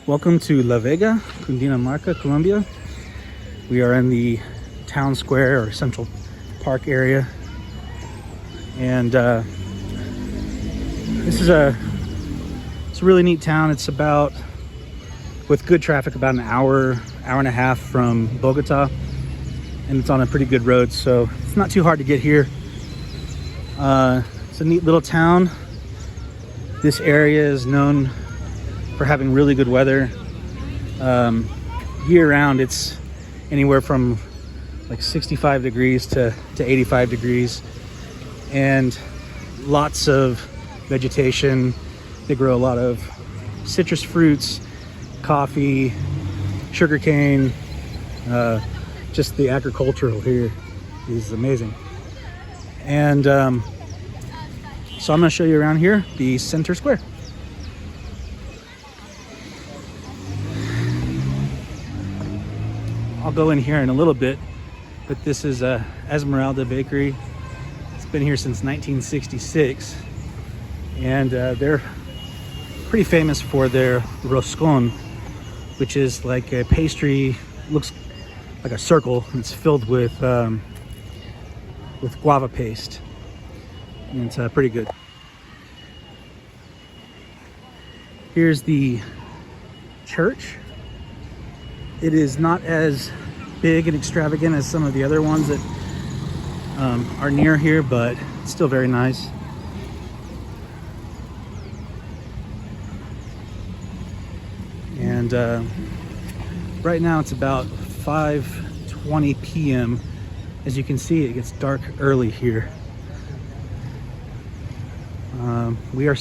Welcome to La Vega, Cundinamarca, Colombia. We are in the town square or central park area, and it's a really neat town. It's about, with good traffic, about an hour and a half from Bogota, and it's on a pretty good road, so it's not too hard to get here. It's a neat little town. This area is known for having really good weather. Year round, it's anywhere from like 65 degrees to 85 degrees, and lots of vegetation. They grow a lot of citrus fruits, coffee, sugarcane. Just the agricultural here is amazing. And so I'm going to show you around here, the center square. I'll go in here in a little bit, but this is Esmeralda Bakery. It's been here since 1966, and they're pretty famous for their roscon, which is like a pastry, looks like a circle, and it's filled with guava paste, and it's pretty good. Here's the church. It is not as big and extravagant as some of the other ones that are near here, but it's still very nice. And right now it's about 5:20 p.m. As you can see, it gets dark early here. We are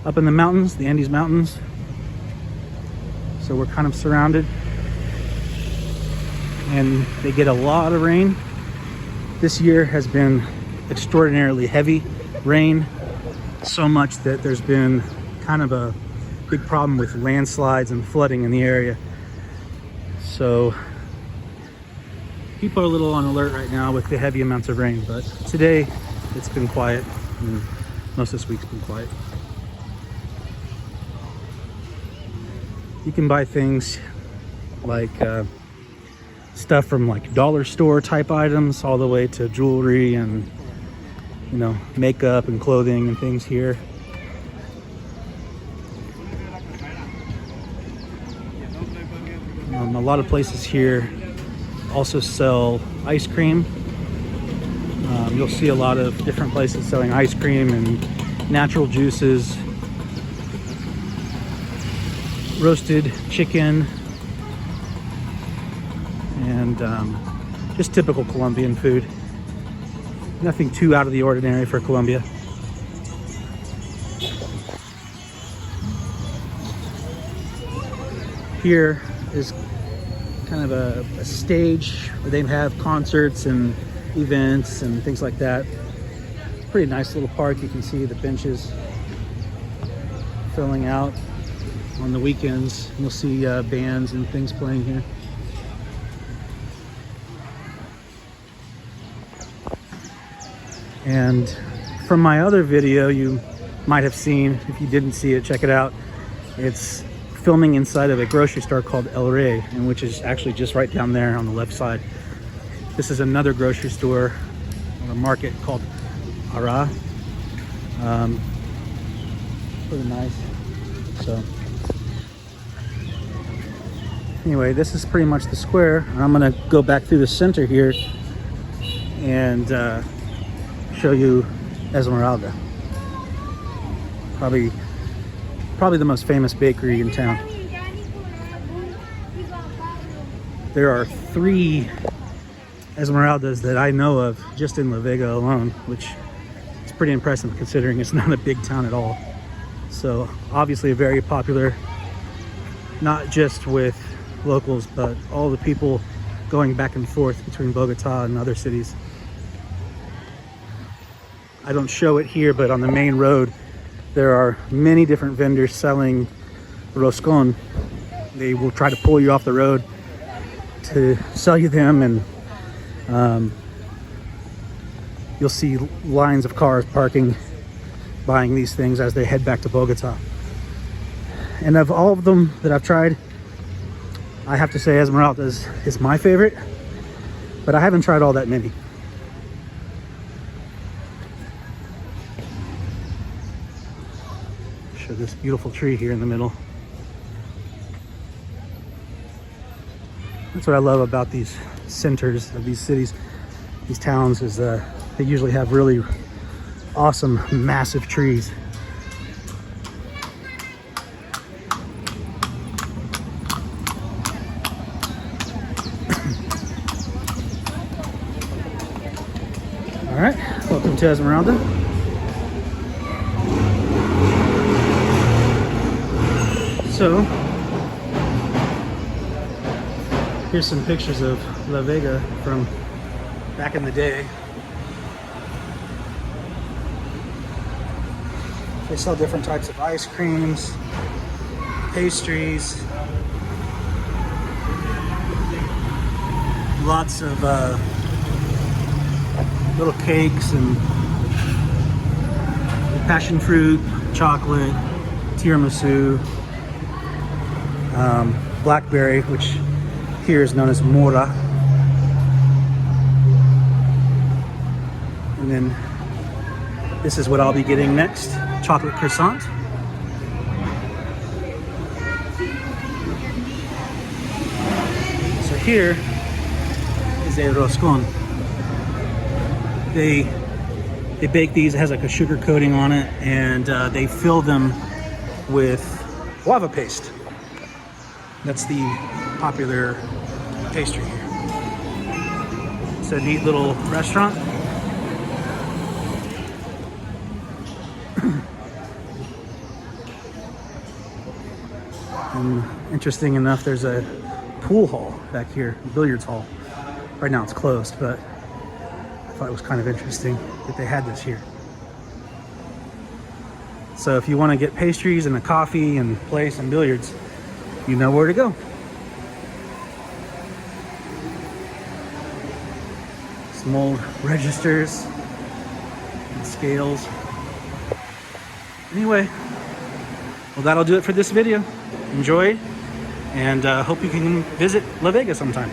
up in the mountains, the Andes Mountains, so we're kind of surrounded, and they get a lot of rain. This year has been extraordinarily heavy rain, so much that there's been kind of a big problem with landslides and flooding in the area. So people are a little on alert right now with the heavy amounts of rain, but today it's been quiet, and most of this week's been quiet. You can buy things like stuff from like dollar store type items all the way to jewelry and, you know, makeup and clothing and things here. A lot of places here also sell ice cream. You'll see a lot of different places selling ice cream and natural juices, roasted chicken, and just typical Colombian food. Nothing too out of the ordinary for Colombia. Here is kind of a stage where they have concerts and events and things like that. It's a pretty nice little park. You can see the benches filling out on the weekends. You'll see bands and things playing here. And from my other video, you might have seen, if you didn't see it, check it out. It's filming inside of a grocery store called El Rey, and which is actually just right down there on the left side. This is another grocery store or market called Ara. Pretty nice. So anyway, this is pretty much the square, and I'm gonna go back through the center here and show you Esmeralda. Probably the most famous bakery in town. There are 3 Esmeraldas that I know of just in La Vega alone, which is pretty impressive considering it's not a big town at all. So obviously very popular, not just with locals, but all the people going back and forth between Bogota and other cities. I don't show it here, but on the main road there are many different vendors selling roscon. They will try to pull you off the road to sell you them, and you'll see lines of cars parking, buying these things as they head back to Bogota. And of all of them that I've tried, I have to say Esmeralda is my favorite, but I haven't tried all that many. Show this beautiful tree here in the middle. That's what I love about these centers of these cities, these towns, is they usually have really awesome, massive trees. All right, welcome to Esmeralda. So, here's some pictures of La Vega from back in the day. They sell different types of ice creams, pastries, lots of little cakes and passion fruit, chocolate, tiramisu, blackberry, which here is known as mora. And then this is what I'll be getting next, chocolate croissant. So here is a roscon. They bake these. It has like a sugar coating on it, and they fill them with guava paste. That's the popular pastry here. It's a neat little restaurant. And interesting enough, there's a pool hall back here, a billiards hall. Right now it's closed, but I thought it was kind of interesting that they had this here. So if you want to get pastries and a coffee and play some billiards, you know where to go. Some old registers and scales. Anyway, well, that'll do it for this video. Enjoy, and hope you can visit La Vega sometime.